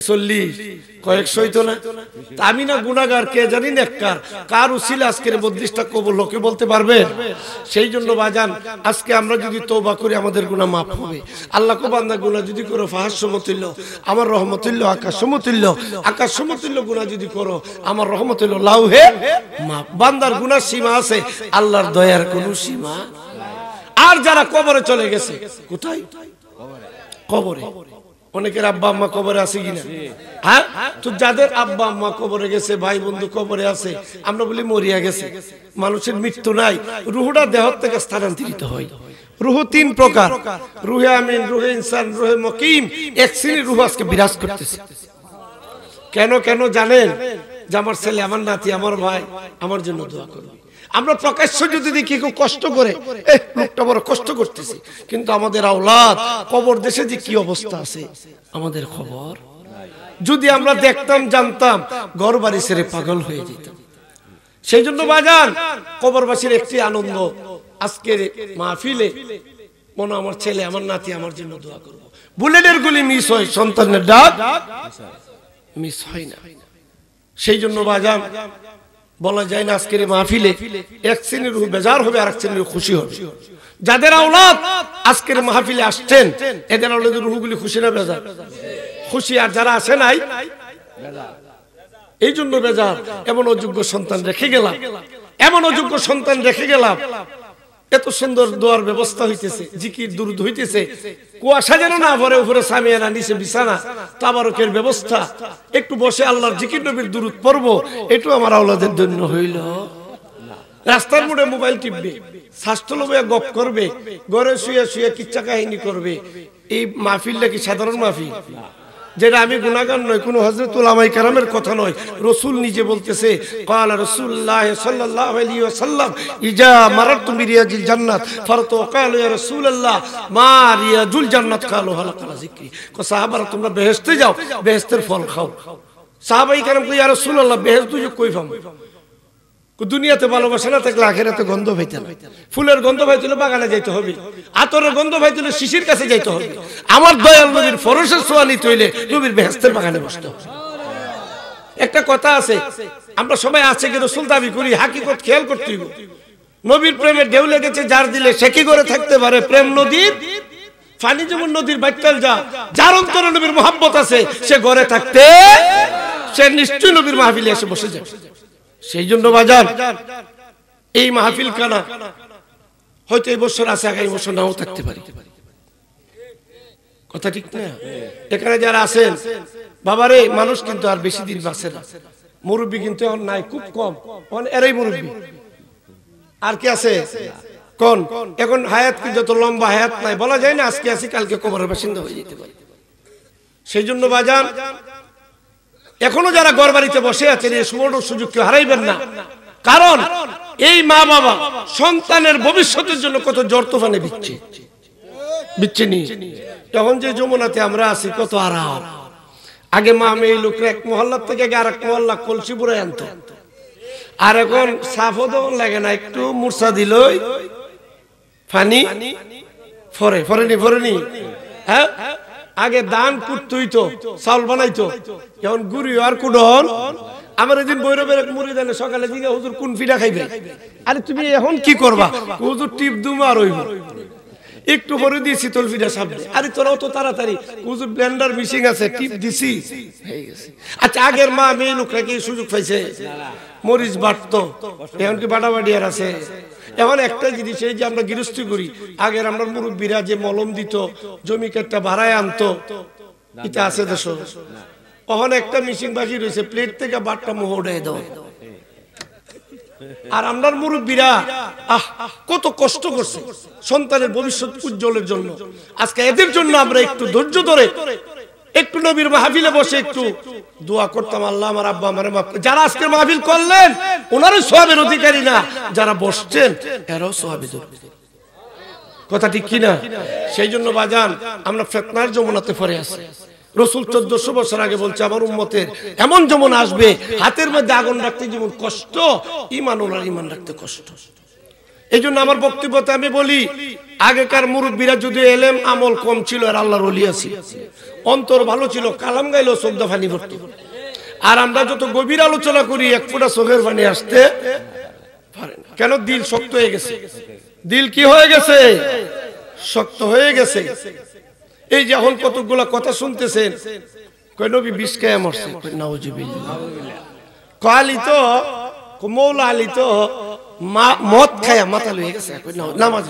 40 কয়েকশোই তো না। আমি না গুনাহগার, কে জানি নেককার, কার উসিলা আজকের 32টা কবুল লোকে বলতে পারবে? সেই জন্য বাজান আজকে আমরা যদি তওবা করি আমাদের গুনাহ মাফ হবে। আল্লাহ কো বান্দা গুনাহ যদি করো ফাহাস সমতুল্য আমার রহমতুল্য আকাশ সমতুল্য, আকাশ সমতুল্য গুনাহ যদি করো আমার রহমতুল্য লাউহে মাফ। বান্দার গুনাহ সীমা আছে, আল্লাহর দয়ার কোনো সীমা। আর যারা কবরে চলে গেছে, কোথায়? কবরে। অনেকের আব্বা আম্মা কবরে আছে কিনা? হ্যাঁ, তো যাদের আব্বা আম্মা কবরে গেছে, ভাই বন্ধু কবরে আছে, আমরা বলি মরিয়া গেছে। মানুষের মৃত্যু নাই, রুহটা দেহ থেকে স্থানান্তরিত হয়। রুহ 3 প্রকার, রুহে আমিন, রুহে ইনসান, রুহে মুকিম। এক শ্রেণীর রুহ আজকে বিরাজ করতেছে। কেন কেন জানেন? যে আমার ছেলে, আমার নাতি, আমার ভাই আমার জন্য দোয়া করবে। আমরা প্রকাশ্য যদি দেখি কেউ কষ্ট করে, লোকটা বড় কষ্ট করতেছে, কিন্তু আমাদের আওলাদ কবর দেশে যে কি অবস্থা আছে আমাদের খবর। যদি আমরা দেখতাম জানতাম, ঘর বাড়ি ছেড়ে পাগল হয়ে যেতাম। সেই জন্য বাজান কবরবাসীর একটি আনন্দ, আজকের মাহফিলে মনে আমার ছেলে, আমার নাতি আমার জন্য দোয়া করবো। বুলেটের গুলি মিস হয়, সন্তানের ডাক মিস হয় না। সেই জন্য বাজান বলা যায় না আজকের মাহফিলে এক শ্রেণীর রূহ বেজার হবে, আর এক শ্রেণীর খুশি হবে। যাদের আওলাদ আজকের মাহফিলে আসছেন, এদের আওলাদের রূহগুলি খুশি না বেজার? খুশি। আর যারা আসে নাই এই জন্য বেজার। এমন অযোগ্য সন্তান রেখে গেলাম, এমন অযোগ্য সন্তান রেখে গেলাম। এত সুন্দর দোয়ার ব্যবস্থা হইতেছে, জিকির দুরুদ হইতেছে, কুয়াশা যেন না ভরে, উপরে সামিয়ানা, নিচে বিছানা, তাবারকের ব্যবস্থা। একটু বসে আল্লাহর জিকির নবীর দুরুদ পড়বো, এটু আমার আওলাদের জন্য হইল। রাস্তার মোড়ে মোবাইল টিপবে, স্বাস্থ্য লোভে গপ করবে, ঘরে শুয়ে শুয়ে কিচ্ছা কাহিনী করবে। এই মাহফিলটা কি সাধারণ মাহফিল? যেটা আমি গুনাহগার নয়, কোন হযরত উলামায়ে কেরামের কথা নয়, রাসূল নিজে বলতেছে, ক্বালা রাসূলুল্লাহ সাল্লাল্লাহু আলাইহি ওয়াসাল্লাম ইজা মারারতু বিরিয়াজিল জান্নাত ফারতু ক্বালু ইয়া রাসূলুল্লাহ মা রিয়াজুল জান্নাত ক্বালু হালাকা যিকরি। কো সাহাবারা তোমরা বেহেশতে যাও, বেহেশতের ফল খাও। সাহাবায়ে কেরাম কো ইয়া রাসূলুল্লাহ বেহেশত কই পাবো? দুনিয়াতে ভালোবাসা না থাকলে আখিরাতে গন্ধ পাইতে না। ফুলের গন্ধ পাইতে হলে বাগানে যাইতে হবে, আতরের গন্ধ পাইতে হলে শিশির কাছে যাইতে হবে। আমার দয়াল নবীর ফরশের ছোঁয়া নিতে হইলে নবীর বেহেশতের বাগানে বসতে হবে। একটা কথা আছে, আমরা সবাই আছে কি রাসূল দাবি করি, হাকিকত খেয়াল করতে হইব। নবীর প্রেমে ঢেউ লেগেছে যার দিলে, সে কি করে থাকতে পারে? প্রেম নদীর পানি যেমন নদীর বাইতাল যা, যার অন্তরে নবীর মোহাব্বত আছে, সে ঘরে থাকতে, সে নিশ্চয় নবীর মাহফিলে এসে বসে যাবে। সেই জন্য বাজান এই মাহফিল কানা হয়তো এই বছর আছে, আগামী বছর নাও থাকতে পারে। কথা ঠিক না? এখানে যারা আছেন বাবারে, মানুষ কিন্তু আর বেশি দিন বাঁচে না। মুরব্বী কিন্তু এখন নাই, খুব কম। এরাই মুরব্বী, আর কি আছে কোন? এখন হায়াত কি যত লম্বা হায়াত নাই, বলা যায় না আজকে আছি কালকে কবরের বাসিন্দা হয়ে যেতে পারে। সেই জন্য বাজান এখনো যারা ঘর বাড়িতে বসে আছেন, এই সুবর্ণ সুযোগ কেউ হারাইবেন না। কারণ এই মা বাবা সন্তানের ভবিষ্যতের জন্য কত জ্বর তুফানে বিচ্ছিনি। তখন যে যমুনাতে আমরা আছি কত আরাম। আগে মা মেয়ে লোকরা এক মহল্লার থেকে আর এক মহল্লা কলসি পুরে আনতো, আর এখন সাফও দেওয়ার লাগে না, একটু মূর্ছা দিলই ফানি ফরেনি। হ্যাঁ, আগে দান কুটতই তো চাউল বানাইতো, এখন গুড়ি আর কুডন। আমার এদিন বৈরবের এক মুরিদ এনে সকালে দিকে, হুজুর কোন ফিডা খাইবে? আরে তুমি এখন কি করবা? হুজুর টিপ দুমা আর হইব, একটু পরে দিয়েছি তোল ফিডা সামনে। আরে তোরাও তো তাড়াতাড়ি, হুজুর ব্লেন্ডার মিশিং আছে, টিপ দিছি, হয়ে গেছে। আচ্ছা, আগের মা মেয়ে লোকরা কি সুযোগ পাইছে? মরিচ বাটতো, এখন কি বাটাবাটি আর আছে? এখন একটা জিনিস, এই যে আমরা গৃহস্থী করি, আগের আমরা মুরব্বীরা যে মলম দিত, জমি কেটটা ভাড়ায় আনতো, এটা আছে দেশ। এখন একটা মিশিং বাকি রয়েছে, প্লেট থেকে বাটটা মোহ উড়াই দাও। আর আমরা মুরব্বীরা কত কষ্ট করছে সন্তানের ভবিষ্যৎ উজ্জ্বলের জন্য। আজকে এদের জন্য আমরা একটু ধৈর্য ধরে একটু নবীর মাহফিলে বসে একটু দোয়া করতাম, আল্লাহ আমার আব্বা আমারে মাফ। যারা আজকে মাহফিল করলেন ওনারও সওয়াবের অধিকারী না, যারা বসছেন এরাও সওয়াবের অধিকারী। কথা ঠিক কিনা? সেই জন্য বাজান আমরা ফিতনার যমুনাতে পড়ে আছি। রাসূল 1400 বছর আগে বলছে, আমার উম্মতের এমন যমুনা আসবে, হাতের মধ্যে আগুন রাখতে যেমন কষ্ট, ঈমান ওনার ঈমান রাখতে কষ্ট। এই জন্য আমার বক্তব্যতে আমি বলি, আগেকার মুরব্বীরা যদি এলেম আমল কম ছিল আর আল্লাহর ওলি ছিল, অন্তর ভালো ছিল, কালাম গাইলো চোখদা পানি ভরতো। আর আমরা যত গভীর আলোচনা করি এক ফোঁটা চোখের পানি আসতে পারে না। কেন? দিল শক্ত হয়ে গেছে। দিল কি হয়ে গেছে? শক্ত হয়ে গেছে। এই যে এখন কতগুলা কথা শুনতেছেন, কয় নবী বিষ খায়া মরছে, নাউজুবিল্লাহ। আলী তো মৌলা আলী তো মদ খায়া মাথা লয়ে গেছে নামাজ।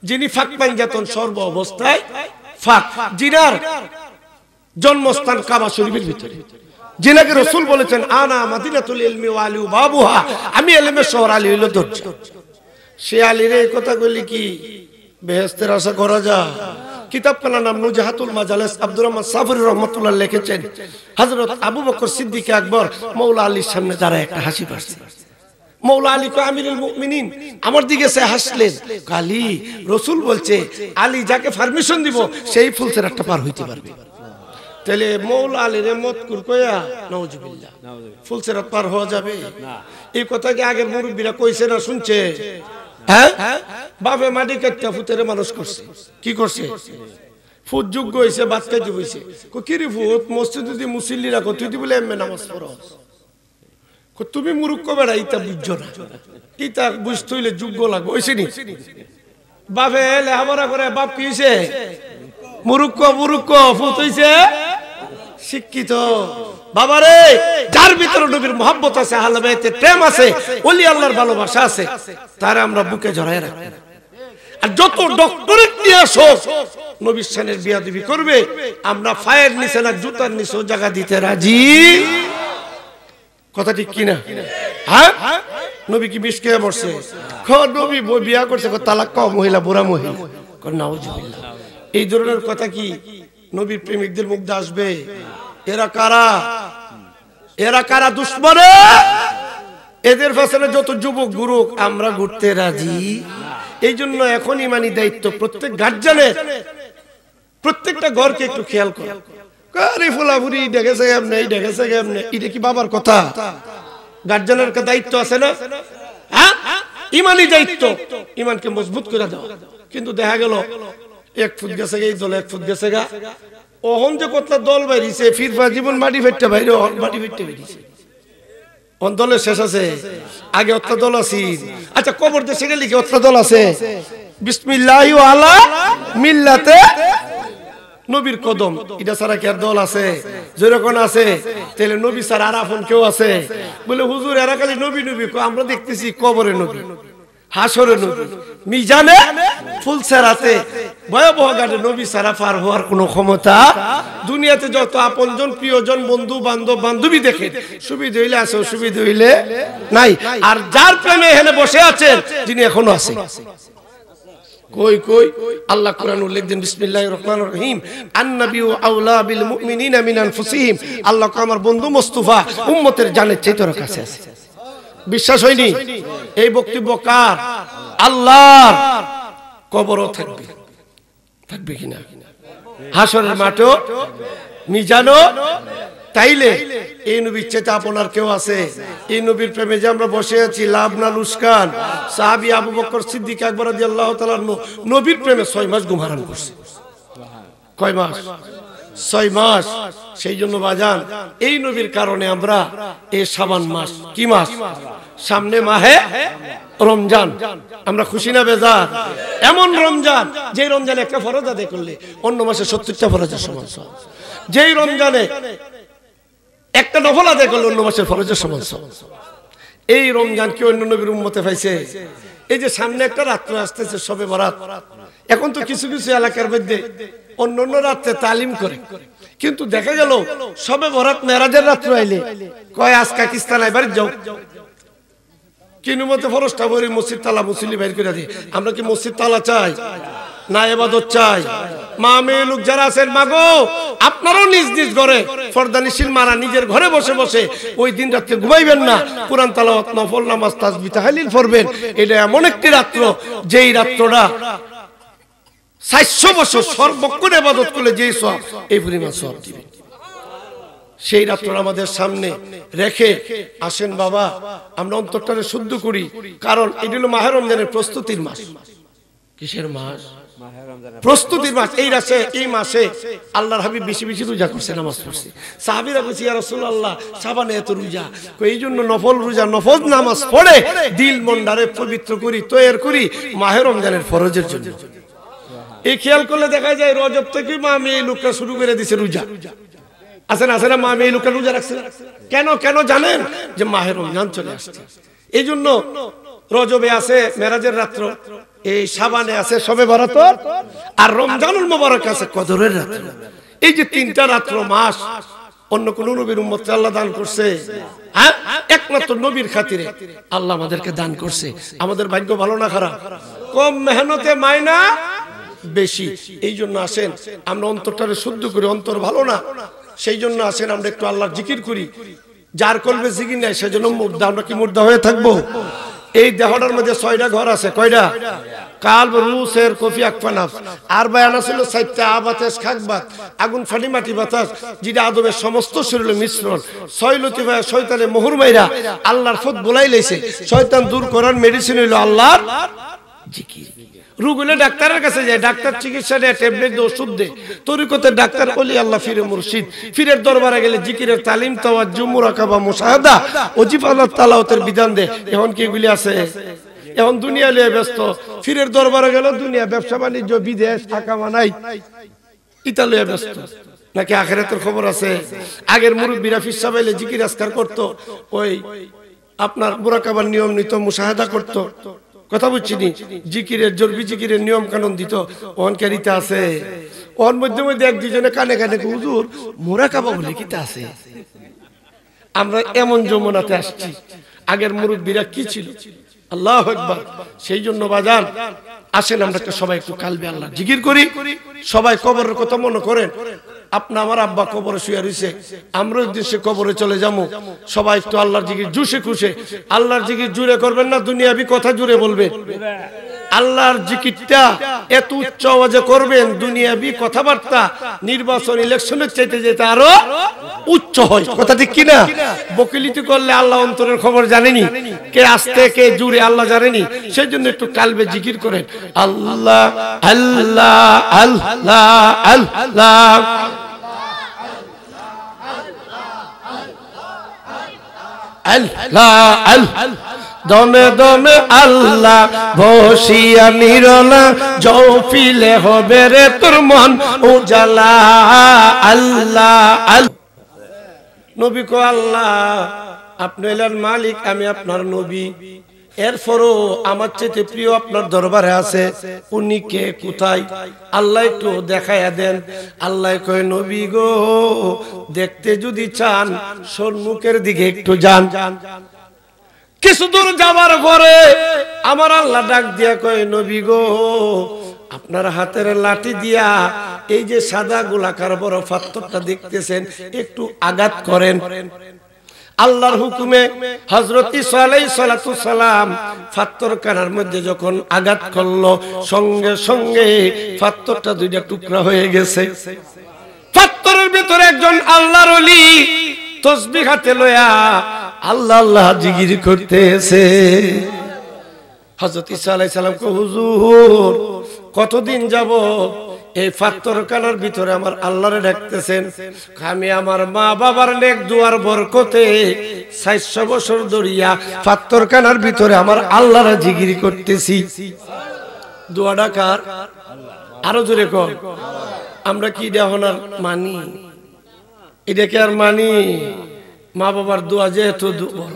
যিনি ফাঁক পাঞ্জাতন সর্ব অবস্থায় ফাঁক, জিনার জন্মস্থান কাবা শরীফের ভিতরে, যিনাকে রাসূল বলেছেন আনা মাদিনাতুল ইলমি ওয়া আলী বাবুহা, আমি ইলমের শহর, আলী হইল দরজা। সে আলীর এই কথা কইলি কি বেহেশতের আশা করা যায়? কিতাবখানার নাম নুজহাতুল মাজালিস, আব্দুর রহমান সাফরি রহমাতুল্লাহ লিখেছেন, হযরত আবু বকর সিদ্দিক আকবর মৌলা আলীর সামনে দাঁড়ায় একটা হাসি পারছে। মৌলা আলী কয় আমিরুল মুমিনিন, আমার দিকে সে হাসলেন। আলী, রাসূল বলছে আলী যাকে পারমিশন দিব সেই ফুলসেরাতটা পার হইতে পারবে। তাহলে মৌলা আলীর মতকুর কইয়া নাউজুবিল্লাহ ফুলসেরাত পার হওয়া যাবে না? এই কথা কি আগের মুরব্বীরা কইছে না শুনছে? হ্যাঁ, বাপে মাটি কাটতে ফুতেরে মানুষ করছে, কি করছে? ফুট যোগ্য হয়েছে, বাদ খাইতে হয়েছে। কিরে ফুট মসজিদে যদি মুসল্লি রাখো, তুই বলে এমনি নামাজ পড়ো। তুমি মুরুক্ষ বেড়া, ইটা বুঝছো না, ইটা বুঝতে হইলে যোগ্য লাগবে। ওইসে নি বাপে লেখাপড়া করে, বাপ কি হয়েছে? মুরুক্ষ। মুরুক্ষ ফুট হইছে শিক্ষিত। বাবারে, যার ভিতরে নবীর মহব্বত আছে, আহলে বাইতের প্রেম আছে, ওলি আল্লাহর ভালোবাসা আছে, তারা আমরা বুকে জড়ায় রাখি। আর যত ডক্টরেট নিয়ে আসো নবীর শানের বিয়াদবি করবে, আমরা ফায়ের নিচে না জুতার নিচে জায়গা দিতে রাজি। কথা ঠিক কিনা? হ্যাঁ, নবী কি বিষ খেয়ে মরছে? নবী বিয়া করছে, তালাক কও মহিলা, বুড়া মহিলা। নাউজুবিল্লাহ। এই ধরনের কথা কি নবীর প্রেমিকদের মুখ দিয়ে আসবে? এরা কারা? এরা কারা? দুশমনে। এদের পেছনে যত যুবক গুরু আমরা ঘুরতে রাজি। এই জন্য এখন ইমানি দায়িত্ব প্রত্যেক গার্জিয়ানের, প্রত্যেকটা ঘরকে একটু খেয়াল করা। আরে ফুলাফুরি দেখেছে এমনি, এই দেখেছে এমনি, এটা কি বাবার কথা? গার্জিয়ানের দায়িত্ব আছে না? হ্যাঁ, ইমানি দায়িত্ব, ইমানকে মজবুত করে দাও। কিন্তু দেখা গেল এক ফুট গেছে এই দল, এক ফুট গেছে গা। ওহন যে কতলা দল বাইরিছে, ফিরফা জীবন মাটি ফেটতে বাইরে, মাটি ফেটতে বেরিয়েছে। দলের শেষ আছে, আগে অত্তা দল আছে। আচ্ছা, কবর দেশে গেলে কি অত্তা দল আছে? বিসমিল্লাহি ওয়া আলা মিল্লাতে নবীর কদম, এটা ছাড়া কি আর দল আছে? যেরকম আছে তাহলে নবী ছাড়া আর আপন কেউ আছে? বলে হুজুর এরা খালি নবী নবী, আমরা দেখতেছি কবরে নবী, হাসরে নবী, মিজানে ফুলসেরাতে ভয়াবহ ঘাটে নবী ছাড়া পার হওয়ার কোনো ক্ষমতা। দুনিয়াতে যত আপনজন, প্রিয়জন, বন্ধু বান্ধব, বান্ধবী দেখে, সুবিধা হইলে আছে, অসুবিধা হইলে নাই। আর যার প্রেমে এখানে বসে আছেন, যিনি এখনো আছেন, কই কই আল্লাহ কোরআন উল্লেখ দেন, বিসমিল্লাহির রহমানির রহিম, আন-নাবিয়্যু আওলা বিল মুমিনিনা মিন আনফুসিহিম। আল্লাহ আমার বন্ধু মুস্তাফা উম্মতের জানের চাইতে ওর কাছে আছে। বিশ্বাস হয়নি? এই বক্তব্য কার? আল্লাহর। কবরও থাকবে, থাকবে কিনা? হাসরের মাঠও, মিজানও। তাইলে এই নবীর চেয়ে আপনার কেউ আছে? এই নবীর প্রেমে যে আমরা বসে আছি, লাভ না লুসকান? সাহাবী আবু বকর সিদ্দিক আকবর রাদিয়াল্লাহু তাআলা নবীর প্রেমে 6 মাস ঘুম হারাম করছে। কয় মাস? 6 মাস। সেই জন্য বাজান, এই নবীর কারণে আমরা এই শাবান মাস, কি মাস? সামনে মাহে রমজান, আমরা খুশি না বেজার? এমন রমজান, যে রমজানে একটা ফরজ আদায় করলে অন্য মাসে 70টা ফরজের সমান। যেই রমজানে একটা নফল আদায় করলে অন্য মাসের ফরজের সমান। এই রমজান কি অন্য নবীর উম্মতে পাইছে? এই যে সামনে একটা রাত্র আসতেছে, শবে বরাত। এখন তো কিছু কিছু এলাকার মধ্যে অন্য অন্য রাত্রে তালিম করে, কিন্তু দেখা গেল শবে বরাত মেরাজের রাত্র আইলে কয় আজ পাকিস্তান এবার যাও, কিনুমতে ফরজটা বলি মসজিদ তালা মুসল্লি বাইর করে দিই। আমরা কি মসজিদ তালা চাই না ইবাদত চাই? মা মেয়ে লোক যারা আছেন, মাগো আপনারাও নিজ নিজ ঘরে ফরদানিশীল মারা নিজের ঘরে বসে বসে ওই দিন রাত্রে ঘুমাইবেন না, কোরআন তেলাওয়াত, নফল নামাজ, তাসবিহ তাহলিল পড়বেন। এটা এমন একটি রাত্র, যেই রাত্রটা 400 বছর সর্বক্ষণ ইবাদত করলে যেই সওয়াব, এই পরিমাণ সওয়াব দিবেন। সেই রাত্র আমাদের সামনে রেখে আসেন বাবা আমরা অন্তরটাকে শুদ্ধ করি, কারণ এটা হলো মাহে রমজানের প্রস্তুতির মাস। কিসের মাস? প্রস্তুতির মাস। এই মাসে আল্লাহর হাবিব বেশি বেশি রোজা করছে, নামাজ পড়ছে। সাহাবীরা বলছে ইয়া রাসূলুল্লাহ সাবানে এত রোজা, এই জন্য নফল রোজা নফল নামাজ পড়ে দিল মনটারে পবিত্র করি, তৈয়ার করি মাহে রমজানের ফরজের জন্য। এই খেয়াল করলে দেখা যায় রজব থেকে মা মেয়ে লোকটা শুরু করে দিছে রোজা। আছে না মা মেয়ে লোকটা রোজা রাখছে কেন? কেন জানেন? যে মাহে রমজান চলে আসছে। এই জন্য রজবে আছে মেরাজের রাত্র, এই শাবানে আছে শবে বরাত, আর রমজানুল মুবারক আছে কদরের রাত্র। এই যে তিনটা রাত্র মাস অন্য কোন নবীর উম্মতকে আল্লাহ দান করছে? হ্যাঁ, একমাত্র নবীর খাতিরে আল্লাহ আমাদেরকে দান করছে। আমাদের ভাগ্য ভালো না খারাপ? কম মেহনতে মায়না বেশি। এই জন্য আসেন আমরা অন্তরটারে শুদ্ধ করি। অন্তর ভালো না, সেই জন্য আসেন আমরা একটু আল্লাহর জিকির করি। যার কলবে জিকির নাই সেজন্য মুর্দা। আমরা কি মুর্দা হয়ে থাকবো? এই দেহটার মধ্যে 6টা ঘর আছে। কয়টা? কালব, রূহ, সের, কফি, আকফানাফ। আর বায়ানা ছিল 4টা আবাতাস, খাকবাত, আগুন, ফানি, মাটি, বাতাস, যেটা আদমের সমস্ত শরীরের মিশ্রণ। 6 লতিফা শয়তানে মোহর মাইরা আল্লাহর ফত বলাই লাইছে। শয়তান দূর করার মেডিসিন হইল আল্লাহর জিকির। রোগীরা ডাক্তারের কাছে যায়, ডাক্তার চিকিৎসা দেয়, ট্যাবলেট দিয়ে ওষুধ দেয়। তরিকতের ডাক্তার ওলি আল্লাহ ফিরে মুর্শিদ। ফিরের দরবারে গেলে জিকিরের তালিম, তাওয়াজ্জু, মুরাকাবা, মুশাহাদা, ওজিফা, তালাওয়াতের বিধান দেয়। এখন কি এগুলি আছে? এখন দুনিয়া নিয়ে ব্যস্ত। ফিরের দরবারে গেল দুনিয়া, ব্যবসা বাণিজ্য, বিদেশ, টাকা মানাই, ইতা লইয়া ব্যস্ত। নাকি আখিরাতের খবর আছে? আগের মুরব্বীরা ফির সাবাইলে জিকির আজকার করতো, ওই আপনার মুরাকাবার নিয়ম নিত, মুশাহাদা করতো। কথা বুঝছিনি? জিকিরের জরবি জিকিরের নিয়ম কানুন দিত। অনকারিতা আছে ওর মধ্যে মধ্যে এক দুজনে কানে কানে হুজুর মুরাকাবা বলে কিতা আছে। আমরা এমন যমুনাতে আসছি, আগের মুরব্বীরা কি ছিল? আল্লাহু আকবার। সেই জন্য বাজান আসেন আমরা সবাই একটু কালবে আল্লাহ জিকির করি। সবাই কবরের কথা মনে করেন। আপনি আমার আব্বা কবরে শুয়ে রইছে, আমরা উদ্দেশ্যে কবরে চলে যাবো। সবাই একটু আল্লাহর জিকির জুসে খুশে। আল্লাহর জিকির জুড়ে করবেন না, দুনিয়াবি কথা জুড়ে বলবেন। আল্লাহর জিকিরটা এত উচ্চ আওয়াজে করবেন, দুনিয়াবি কথাবার্তা নির্বাচন ইলেকশনের চাইতে যেতে আরো উচ্চ হয়। কথা ঠিক কিনা? বকিলিতি করলে আল্লাহ অন্তরের খবর জানেনি, কে আসতে কে জুড়ে আল্লাহ জানেনি। সেই জন্য একটু কালবে জিকির করেন। আল্লাহ আল্লাহ আল্লাহ আল্লাহ আল্লাহ আল্লাহ দমে দমে আল্লাহ বসিয়া নিরলা, জৌফিলে হবে রে তোর মন উজালা। আল্লাহ আল্লাহ। নবী কো আল্লাহ আপনি হলেন মালিক, আমি আপনার নবী। এরপরও আমার চেয়ে প্রিয় আপনার দরবারে আছে, উনি কে, কোথায়? আল্লাহ একটু দেখাইয়া দেন। আল্লাহ কয় নবী গো, দেখতে যদি চান সম্মুখের দিকে একটু যান। কিছু দূর যাবার পরে আমার আল্লাহ ডাক দিয়া কয় নবী গো, আপনার হাতের লাঠি দিয়া এই যে সাদা গোলাকার বড় পাথরটা দেখতেছেন, একটু আঘাত করেন। আল্লাহর হুকুমে হযরত ঈসা আলাইহিস সালাতু সালাম পাথর কানার মধ্যে যখন আঘাত করলো, সঙ্গে সঙ্গে পাথরটা দুইটা টুকরা হয়ে গেছে। পাথরের ভিতরে একজন আল্লাহর ওলি তাসবিহ হাতে লয়া আল্লাহ আল্লাহ জিকির করতেছে। হযরত ঈসা আলাইহিস সালাম কো হুজুর, কতদিন যাব এই পাথর কানার ভিতরে আমার আল্লাহরে ডাকতেছেন? আমি আমার মা বাবার নেক দুয়ার বরকতে 400 বছর ধরিয়া পাথর কানার ভিতরে আমার আল্লাহরে জিকির করতেছি। দোয়া ডাকার আরো জোরে কর। আমরা কি দেহনার মানি? এটা কি আর মানি? মা বাবার দোয়া যেহেতু বড়,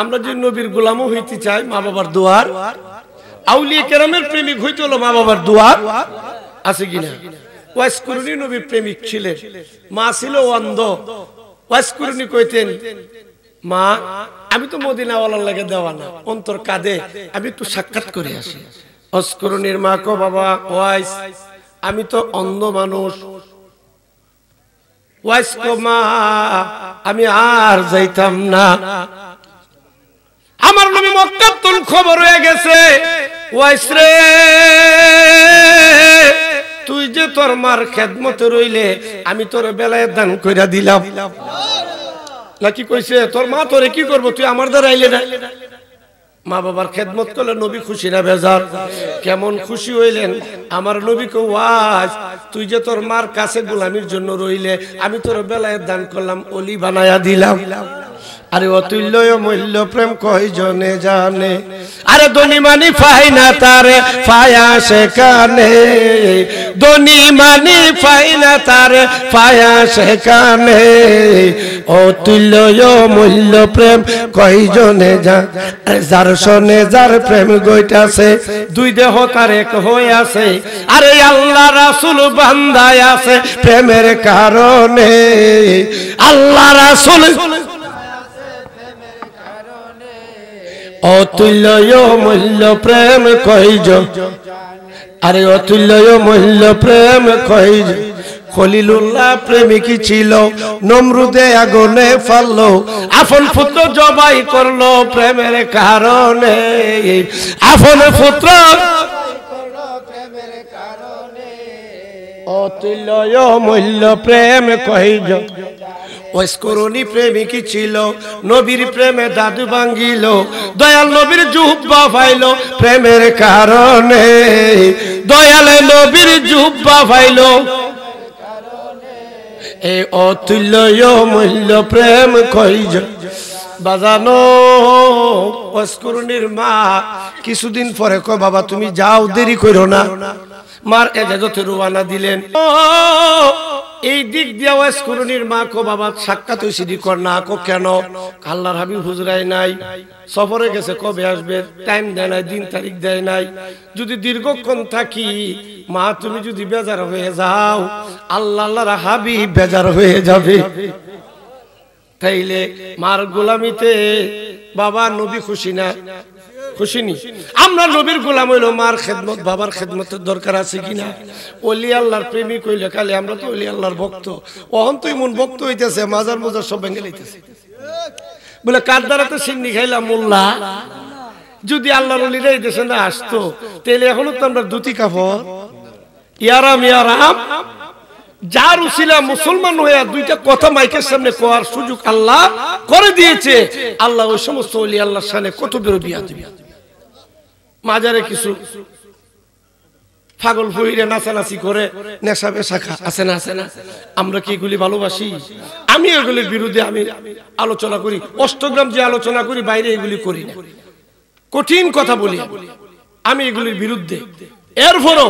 আমরা যে নবীর গোলামও হইতে চাই, মা বাবার দোয়ার, আউলিয়া কেরামের প্রেমিক হইতে হলো মা বাবার দোয়ার আছে কিনা? ওয়াইস কুরুনি নবীর প্রেমিক ছিলেন, মা ছিল অন্ধ। ওয়াইস কুরুনি কইতেন, মা আমি তো মদিনাওয়ালার লাগে দেওয়া না, অন্তর কাঁদে, আমি একটু সাক্ষাৎ করে আসি। ওয়াইস কুরুনির মা কো বাবা ওয়াইস, আমি তো অন্ধ মানুষ। ওয়াইস কো মা আমি আর যাইতাম না, আমার নবী মক্কা তুল খবর হয়ে গেছে। ওয়াইস রে, তুই যে তোর মার খেদমতে রইলে আমি তোর বেলায় দান কইরা দিলাম। নাকি কইছে তোর মা তোরে কি করবো, তুই আমার দ্বারা আইলে না। মা বাবার খেদমত করলে নবী খুশি না বেজার? কেমন খুশি হইলেন আমার নবীকে, ওয়াজ তুই যে তোর মার কাছে গোলামির জন্য রইলে, আমি তোর বেলায় দান করলাম, অলি বানায়া দিলাম। আরে অতুল্য মূল্য প্রেম কয়জনে জানে, আরে ধনী মানি পাই না তারে পায়া সেখানে, ধনী মানি পাই না তারে পায়া সেখানে, অতুল্য মূল্য প্রেম কয়জনে জানে, যার শোনে যার প্রেম গইতাছে, দুই দেহ তার এক হয়ে আছে, আরে আল্লাহ রাসূল বান্দায় আছে প্রেমের কারণে, আল্লাহ রাসূল অতুল্য মূল্য প্রেম কয়জন, আরে অতুল্য মূল্য প্রেম কয়জন। খলিলুল্লাহ প্রেমিক ছিল, নমরুদে আগুনে ফেললো, আপন পুত্র জবাই করলো প্রেমের কারণে, আপন পুত্র অতুল্য মূল্য প্রেম কয়জন। ওয়াসকরণী প্রেমিক ছিল, নবীর প্রেমে দাদু ভাঙ্গিল, দয়াল নবীর জুব্বা পাইল প্রেমের কারণে, দয়াল নবীর জুব্বা পাইল এই অতুল্য মূল্য প্রেম কয়জন। বাজানো ওয়াসকরণীর মা কিছুদিন পরে কয় বাবা তুমি যাও, দেরি করো না। মার এজাজতে রওনা দিলেন। এই দিক দিয়া ওয়াসকরণীর মা কো বাবা সাক্ষাৎ হইছে দি কর না কো, কেন? আল্লাহর হাবিব হুজুরাই নাই, সফরে গেছে, কবে আসবে টাইম দেয় নাই, দিন তারিখ দেয় নাই। যদি দীর্ঘক্ষণ থাকি মা তুমি যদি বেজার হয়ে যাও, আল্লাহর হাবিব বেজার হয়ে যাবে। তাইলে মার গোলামিতে বাবা নবী খুশি না? খুশি নি? আমরা নবীর গোলাম হইলো, মার খেদমত বাবার খেদমতের দরকার আছে কিনা? ওলি আল্লাহর প্রেমিক হইলে খালি আমরা তো ওলি আল্লাহর ভক্ত, অহন তো এমন ভক্ত হইতেছে মাজার মোজার সব ভেঙে লইতেছে, বলে কার দ্বারা তো সিন্নি খাইলাম মোল্লা। যদি আল্লাহর ওলিরা এই দেশে না আসতো তাহলে এখনো তো আমরা দুটি কাপড় ইয়ারাম ইয়ারাম, যার উসিলা মুসলমান হয়ে দুইটা কথা মাইকের সামনে কোয়ার সুযোগ আল্লাহ করে দিয়েছে। আল্লাহ ওই সমস্ত ওলি আল্লাহর শানে কত বড় বিয়াদবি। মাজারে কিছু পাগল ফহিরে নাচানাচি করে নেশা বেশা খা আছে না, আছে না? আমরা কি এগুলি ভালোবাসি? আমি এগুলির বিরুদ্ধে আমি আলোচনা করি, অষ্টগ্রাম যে আলোচনা করি বাইরে এগুলি করি না, কঠিন কথা বলি আমি এগুলির বিরুদ্ধে। এরপরও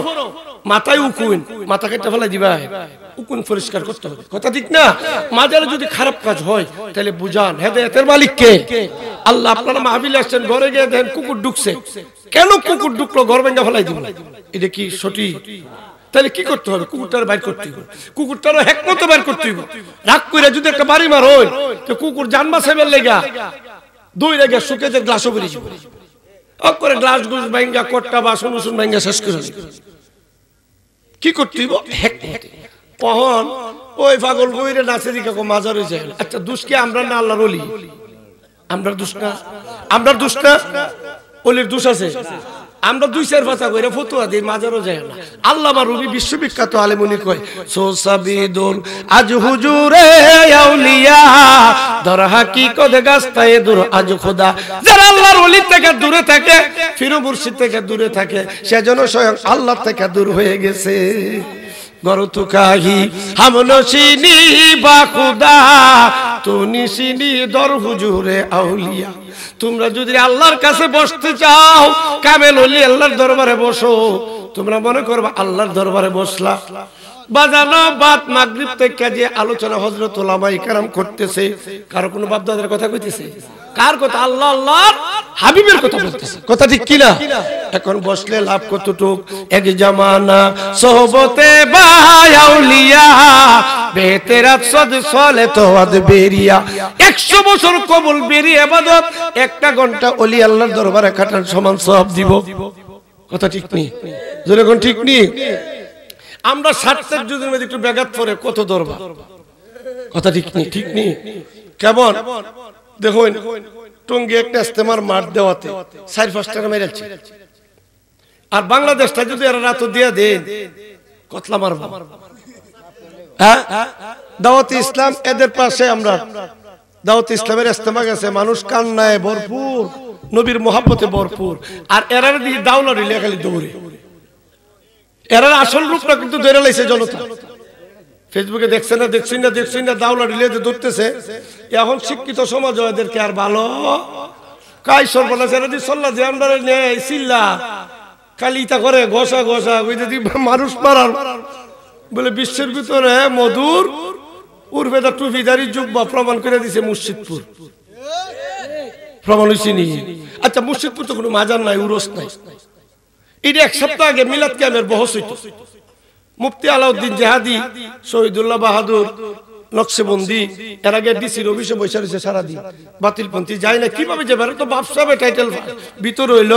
মাথায় উকুন, মাথা কেটে ফেলা দিবা, উকুন পরিষ্কার করতে হবে, কথা ঠিক না? মাজারে যদি খারাপ কাজ হয় তাহলে বুঝান হেদায়েতের মালিক কে? আল্লাহ। আপনারা মাহফিলে আসছেন, ঘরে গিয়ে দেখেন কুকুর ঢুকছে, কেন কুকুর ঢুকলো? ঘর ভেঙে ফেলাই দিব, এটা কি সঠিক? তাহলে কি করতে হবে? কুকুরটার বাইর করতে হবে, কুকুরটারও হেকমত বাইর করতে হবে। রাগ করে যদি একটা বাড়ি মার হয় তো কুকুর জান বাঁচাইবার লেগা দুই লেগে শুকেতে গ্লাসও বেরিয়ে যাবে, করে গ্লাস গুস ভাঙ্গা কট্টা বাসন উসুন ভাঙ্গা শেষ করে কি করতে হইব? হেকমতে। কখন ওই পাগল বইরে নাচে দিকে মাজারে যায়। আচ্ছা দোষ কি আমরা না আল্লাহর ওলি? আমরা দোষ না, আমরা দোষ না, ওলির দোষ আছে। আমরা দুই চার কথা কইরা ফতোয়া দেই, মাজারও যায় না। আল্লামা রুমি বিশ্ববিখ্যাত আলেমুনি কয় সোসাবিদুল আজ হুজুরে আউলিয়া দর হাকিকত গাস্তায়ে দূর আজ খোদা। যারা আল্লাহর ওলি থেকে দূরে থাকে, পীর মুর্শিদ থেকে দূরে থাকে, সেজন্য স্বয়ং আল্লাহ থেকে দূর হয়ে গেছে। গরতু কাহি হাম নসিনি বা খুদা তু নিসিনি দর হুজুরে আউলিয়া। তোমরা যদি আল্লাহর কাছে বসতে চাও, কামেল ওলি আল্লাহর দরবারে বসো, তোমরা মনে করবা আল্লাহর দরবারে বসলা। বাজানো বাদ মাগরিব থেকে যে আলোচনা হযরত উলামায়ে কেরাম করতেছে, কারো কোনো বাপ দাদার কথা কইতেছে? কার কথা? আল্লাহ আল্লাহর হাবিবের কথা বলতেছে, কথা ঠিক কি না? এখন বসলে লাভ কতটুক? এক জামানা সোহবতে বাই আউলিয়া বেতেরাত সদ সলে তোয়াদ বেরিয়া। 100 বছর কবুল বেরি ইবাদত, একটা ঘন্টা ওলি আল্লাহর দরবারে কাটার সমান সওয়াব দিব, কথা ঠিক নেই? জোরে কোন ঠিক নেই? আমরা 60 যুগের মধ্যে একটু ব্যাঘাত পরে কত দরবার, কথা ঠিক নেই? ঠিক নেই? কেমন দেখুন টঙ্গী একটা ইস্তেমার মাঠ দেওয়াতে 4-5 টাকা মেরেছে, আর বাংলাদেশটা যদি এরা রাত দিয়ে দেন কতলা মারব। হ্যাঁ দাওয়াতে ইসলাম এদের পাশে আমরা দাওয়াত ইসলামের ইজতেমা গেছে, মানুষ কান্নায় ভরপুর, নবীর মোহাব্বতে ভরপুর, আর এরার দিয়ে দাওলা রিলে খালি দৌড়ে। এরার আসল রূপটা কিন্তু ধরে লাইছে জনতা। ফেসবুকে দেখছেন না দাওলা রিলে দৌড়তেছে। এখন শিক্ষিত সমাজ এদেরকে আর ভালো কাই সর্বনাশ, এরা দিয়ে সল্লা যে আমরা নেই চিল্লা খালি ইতা করে ঘষা ওই যদি মানুষ মারার বলে বিশ্বের ভিতরে মধুর উর্বেদা টুপিদারি যুব্বা প্রমাণ করে দিছে মুর্শিদপুর। প্রমাণ হয়েছে নি? আচ্ছা, মুর্শিদপুর তো কোনো মাজার নাই, উরস নাই। এটা এক সপ্তাহ আগে মিলাদ ক্যাম্পের বহস হইত। মুফতি আলাউদ্দিন জেহাদি, শহীদুল্লাহ বাহাদুর নকশবন্দি, এর আগে ডিসির অফিসে বসে রয়েছে সারাদিন। বাতিলপন্থী যায় না, কিভাবে যাবে? তো বাপসাবে টাইটেল ভিতর হইল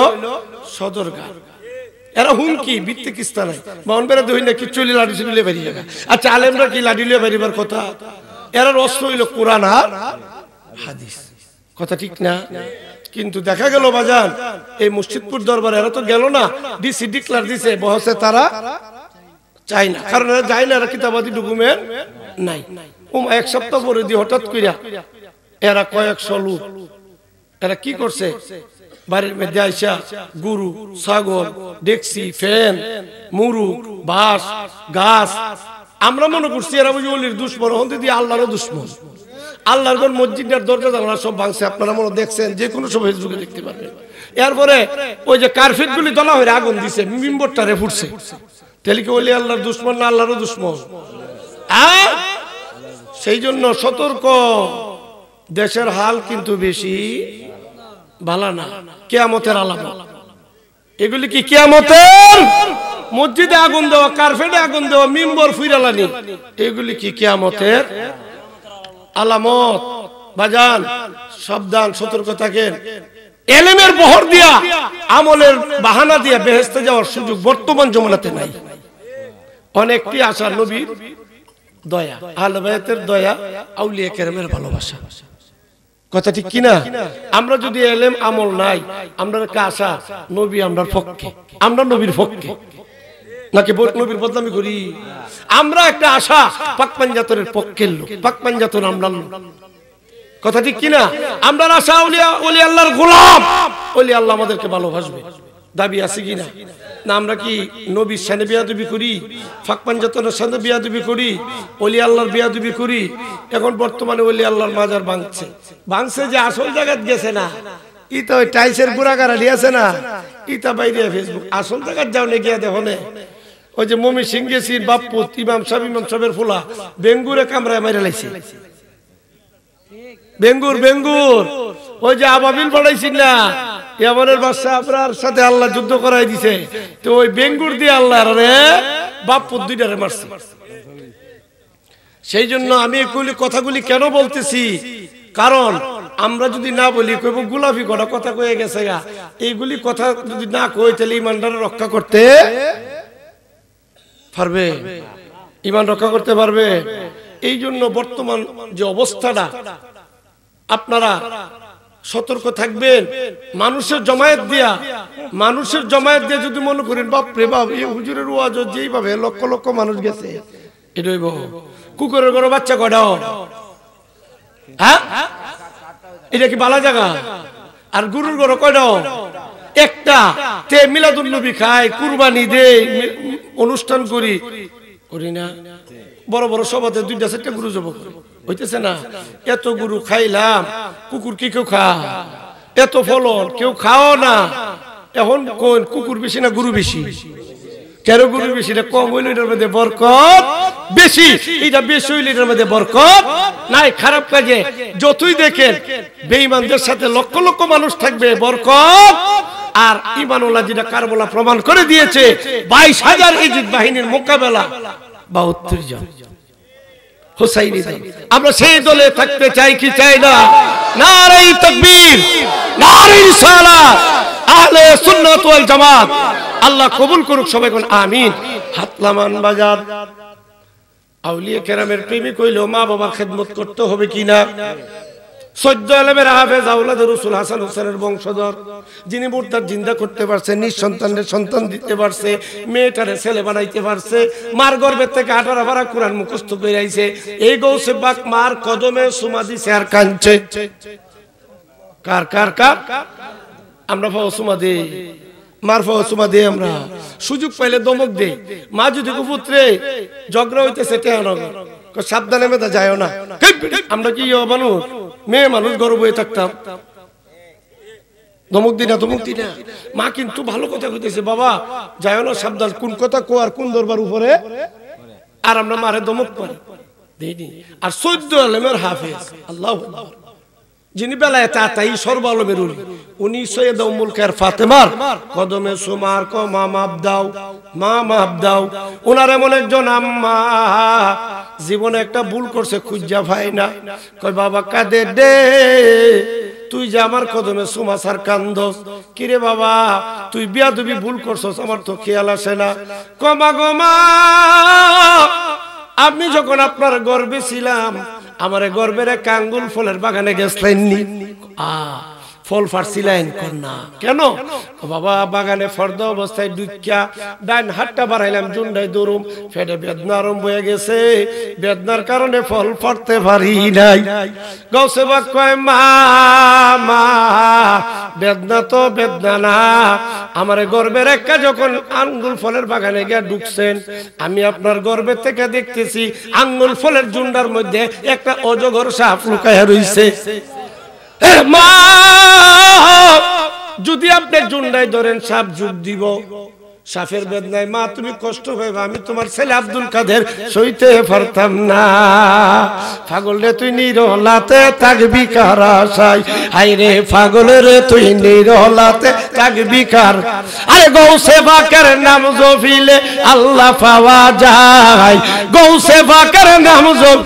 সদরঘাট। এরা হুমকি ভিত্তি কিস্তা নাই, মন বেড়া দই না কিছু লাঠি চুলিয়ে বেরিয়ে যাবে। আচ্ছা, আলেমরা কি লাঠি লিয়ে বেরিবার কথা? এরা অস্ত্র হইল কোরআন আর হাদিস। কথা ঠিক না? কিন্তু দেখা গেল বাজান, এই মুর্শিদপুর দরবারে এরা তো গেল না, ডিসি ডিক্লার দিছে বহসে তারা চাই না, কারণ এরা যায় না, এরা কিতাবাদি ডকুমেন্ট নাই। এক সপ্তাহ পরে দিয়ে হঠাৎ কইরা এরা কয়েকশো লোক এরা কি করছে, বাড়ির মধ্যে আইসা গরু, ছাগল, ডেকসি, ফ্যান, মুরুগ, বাঁশ, গাছ। আমরা মনে করছি এরা বুঝি অলির দুশ্মন, হতে দিয়ে আল্লাহরও দুশ্মন। আল্লাহর ঘর মসজিদের দরজা জানলা সব ভাঙছে, আপনারা মনে দেখছেন, যে কোনো সব ফেসবুকে দেখতে পারবেন। এরপরে ওই যে কার্পেট গুলি দলা হয়ে আগুন দিছে, মিম্বরটারে ফুটছে। তাহলে কি ওলি আল্লাহর দুশ্মন না আল্লাহরও দুশ্মন? সেই জন্য সতর্ক, দেশের হাল কিন্তু বেশি ভালো না। কিয়ামতের আলামত এগুলি কি? কিয়ামতের মসজিদে আগুন দেওয়া, কার্পেটে আগুন দেওয়া, মিম্বর ফুইরালানি, এগুলি কি কিয়ামতের আলামত? বাজান সাবধান, সতর্ক থাকেন। এলেমের বহর দিয়া, আমলের বাহানা দিয়া বেহেশতে যাওয়ার সুযোগ বর্তমান জমানাতে নাই। অনেকটি আশা নবীর দয়া, আহলে বাইতের দয়া, আউলিয়া কেরামের ভালোবাসা। কথা ঠিক কিনা? আমরা যদি এলেম আমল নাই, আমরা একটা আশা নবী আমরার পক্ষে, আমরা নবীর পক্ষে নাকি নবীর বদনামি করি? আমরা একটা আশা পাক পাঞ্জাতনের পক্ষের লোক, পাক পাঞ্জাতন আমরা লোক। কথা ঠিক কিনা? আমরা আশা ওলি আল্লাহর গোলাম, ওলি আল্লাহ আমাদেরকে ভালোবাসবে, দাবি আছে কিনা? না আমরা কি নবীর সানে বিয়াদবি করি, পাক পাঞ্জাতনের সানে বিয়াদবি করি, ওলি আল্লাহর বিয়াদবি করি? এখন বর্তমানে ওলি আল্লাহর মাজার ভাঙছে যে আসল জায়গায় গেছে না, ইতা ওই টাইলসের গুড়াগাড়ালি আছে না, ইতা বাইরে ফেসবুক আসল জায়গায় যাও নে গিয়া দেখো নে। ওই যে মমি সিং গেছির বাপ্পুত ইমাম সাহেবের ফুলা বেঙ্গুরে কামরায় মাইরে লাইছে। বেঙ্গুর ওই যে আবাবিল বাড়াইছিল না, ইয়ামানের বাদশা আপনার সাথে আল্লাহ যুদ্ধ করাই দিছে, তো ওই বেঙ্গুর দিয়ে আল্লাহ রে বাপ্পুত দুইটারে মারছে। সেই জন্য আমি এগুলি কথাগুলি কেন বলতেছি, কারণ আমরা যদি না বলি কইব গোলাপি করা কথা কয়ে গেছে গা, এইগুলি কথা যদি না কই তাহলে ইমানটারে রক্ষা করতে পারবে, ইমান রক্ষা করতে পারবে। এই জন্য বর্তমান যে অবস্থাটা, আপনারা সতর্ক থাকবেন। মানুষের জমায়েত দিয়া যদি মনে করেন বাপরে বাপ এই হুজুরের ওয়াজ যেইভাবে লক্ষ লক্ষ মানুষ গেছে, এটাই কুকুরের ঘরে বাচ্চা কয়টা? হ্যাঁ, এটা কি বালা জায়গা? আর গরুর ঘরে কয়টা? একটা। তে মিলাদুন নবী খায়, কুরবানি দেই, অনুষ্ঠান করি না? বড় বড় সভাতে 2-4টা গরু জব হইতেছে না? এত গরু খাইলাম, কুকুর কি কেউ খা? এত ফলন কেউ খাও না। এখন কোন কুকুর বেশি না গরু বেশি? কেন গরু বেশি? না কম হইলে এটার মধ্যে বরকত বেশি, এটা বেশি হইলে এটার মধ্যে বরকত নাই। খারাপ কাজে যতই দেখেন বেঈমানদের সাথে লক্ষ লক্ষ মানুষ থাকবে, বরকত। আর ঈমানুল্লাহ যেটা কারবালা প্রমাণ করে দিয়েছে, 22,000 ইজিদ বাহিনীর মোকাবেলা 72 জন হুসাইনি দল। আমরা সেই দলে থাকতে চাই কি চাই না? নারে তাকবীর, নারে রিসালাত, আহলে সুন্নাত ওয়াল জামাত। আল্লাহ কবুল করুক, সবাই কোন আমিন। হাতলামান বাজার আউলিয়া কেরামের প্রেমিক হইলেও মা বাবার খেদমত করতে হবে কিনা? 14 আলেমের হাফেজ আওলাদ রাসূল হাসান হোসেনের বংশধর, যিনি মুর্তাদ জিন্দা করতে পারছে, নিঃসন্তানের সন্তান দিতে পারছে, মেয়েটারে ছেলে বানাইতে পারছে, মার গর্ভের থেকে 18 পারা কোরআন মুখস্থ করে আইছে। এই গৌসে পাক মার কদমে চুমা দিছে আর কাঁদছে। কার কার কার? আমরা পাও চুমা দেই, মার পাও চুমা দেই, আমরা সুযোগ পাইলে দমক দেই। মা যদি পুত্রে ঝগড়া হইতেছে টেহানগর, সাবধানে মেধা যায় না। আমরা কি মানুষ, মেয়ে মানুষ গর্ব হয়ে থাকতাম, ধমক দিনা ধমক দিনা। মা কিন্তু ভালো কথা কইতেছে, বাবা যায় না, সাবধান, কোন কথা কো আর কোন দরবার উপরে, আর আমরা মারে ধমক পারি দেইনি। আর 14 আলেমের হাফেজ, আল্লাহু আকবার, যিনি বেলায় তাই সর্ব আলমের উনি, উনি সৈয়দা উম্মুল খায়ের ফাতেমার কদমে সুমার কো মা মাপ দাও, মা মাপ দাও। ওনার এমন একজন আম্মা জীবনে একটা ভুল করছে, খুঁজা পাই না, কয় বাবা কাঁদে দে, তুই যে আমার কদমে সুমা সার কান্দস, কিরে বাবা তুই বিয়াদবি ভুল করছস, আমার তো খেয়াল আসে না। কমা গমা, আমি যখন আপনার গর্বে ছিলাম, আমার গর্বের এক আঙ্গুল ফলের বাগানে গেছলেননি, ফল ফাটছিলেন কন্যা, কেন? বাবা বাগানে ফর্দ অবস্থায় দুইটা ডাইন হাতটা বাড়াইলাম, জুন্ডাই দৌড়ুম, ফেটে বেদনা আরম্ভ হয়ে গেছে, বেদনার কারণে ফল ফাটতে পারি নাই। গৌসে পাক কয় মা মা, বেদনা তো বেদনা না, আমার গর্বের একটা যখন আঙ্গুল ফলের বাগানে গিয়ে ঢুকছেন, আমি আপনার গর্বের থেকে দেখতেছি আঙ্গুল ফলের জুন্ডার মধ্যে একটা অজগর সাপ লুকায়া রইছে। মা যদি আপনি জুন্ডাই ধরেন, সাপ যোগ দিব, সাপের বেদনায় মা তুমি কষ্ট পাইবা, আমি তোমার ছেলে আব্দুল কাদের সইতে পারতাম না। পাগল রে তুই নিরলাতে থাকবি কার আশায়, হাই রে পাগল রে তুই নিরলাতে থাকবি কার। আরে গৌসে পাকের নাম জপিলে আল্লাহ পাওয়া যায়, গৌসে পাকের নাম জপ,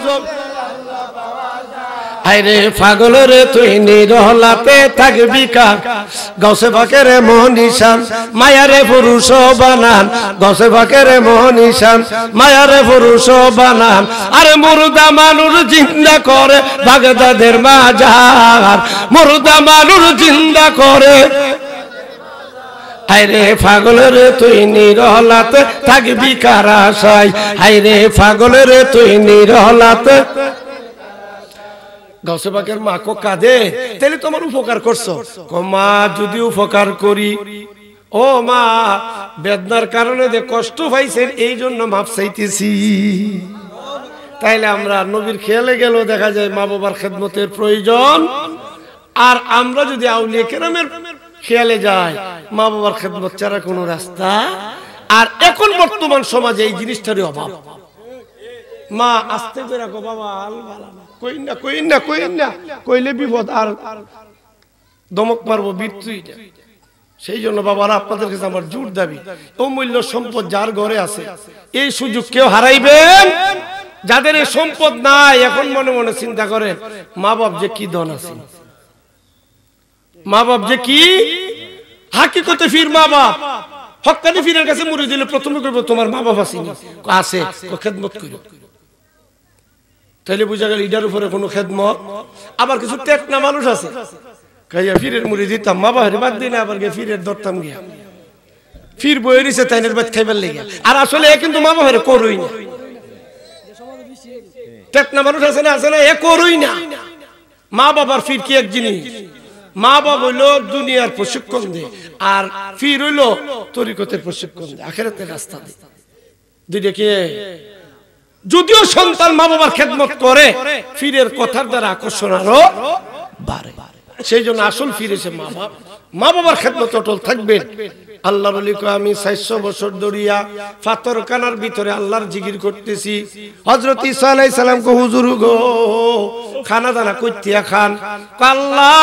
আরে পাগল রে তুই নিরলাতে থাকবি কার। গৌসে পাকের মনিশান মায়ারে পুরুষ বানান, গৌসে পাকের মনিশান মায়ারে পুরুষ বানান। আরে মুর্দা মানুষ জিন্দা করে বাগদাদের মাজার, মুর্দা মানুষ জিন্দা করে। হায়রে পাগল রে তুই নিরলাতে থাকবি কার আশায়, হায়রে পাগল রে তুই নিরলাতে। গৌসে পাকের মা কো কাঁদে, তাহলে তোমার উপকার করছো? মা যদি উপকার করি, ও মা বেদনার কারণে যে কষ্ট পাইছেন এই জন্য মাপ চাইতেছি। তাইলে আমরা নবীর খেয়ালে গেল দেখা যায় মা বাবার খেদমতের প্রয়োজন, আর আমরা যদি আউলিয়া কেরামের খেয়ালে যাই, মা বাবার খেদমত ছাড়া কোনো রাস্তা। আর এখন বর্তমান সমাজে এই জিনিসটারই অভাব। মা আস্তে করে কো বাবা আল ভালো না, কই না কই না কই না, কইলে বিপদ, আর দমক মারবো বীরতুই। সেই জন্য বাবারা আপনাদের কাছে আমার জোর দাবি, অমূল্য সম্পদ যার ঘরে আছে এই সুযোগ কেউ হারাইবেন। যাদের এই সম্পদ নাই এখন মনে মনে চিন্তা করেন মা বাপ যে কি ধন আছে, মা বাপ যে কি হাকিকতে ফির মা বাপ হক্কানি ফিরের কাছে মুড়ি দিলে প্রথমে কইব তোমার মা বাপ আছে আছে, খেদমত করো। তাহলে বুঝা গেল ইডার উপরে কোনো খেদমত। আবার কিছু টেকনা মানুষ আছে, কাইয়া ফিরের মুড়ি দিতাম, মা বাপের বাদ দিলে আবার গিয়ে ফিরের ধরতাম গিয়া, ফির বয়ে দিছে তাইনের বাদ খাইবার লেগে। আর আসলে এ কিন্তু মা বাপের করই না, টেকনা মানুষ আছে না, আছে না, এ করই না। মা বাবার ফির কি এক জিনিস, মা বাবা হইলো দুনিয়ার প্রশিক্ষণ দেয়, আর ফির হইলো তরিকতের প্রশিক্ষণ দেয়, আখিরাতের রাস্তা দেয়। দুইটা কি? যদিও সন্তান মা বাবার খেদমত করে, ফিরের কথার দ্বারা আকর্ষণ আরো বাড়ে। সেই জন্য আসল ফিরেছে মা বাপ, মা বাবার খেদমত অটল থাকবেন। আল্লাহ বলি আমি 400 বছর ধরিয়া পাথর কানার ভিতরে আল্লাহর জিকির করতেছি। হযরত ঈসা আলাইহিস সালাম কো হুজুর গো খানা দানা কইতিয়া খান, আল্লাহ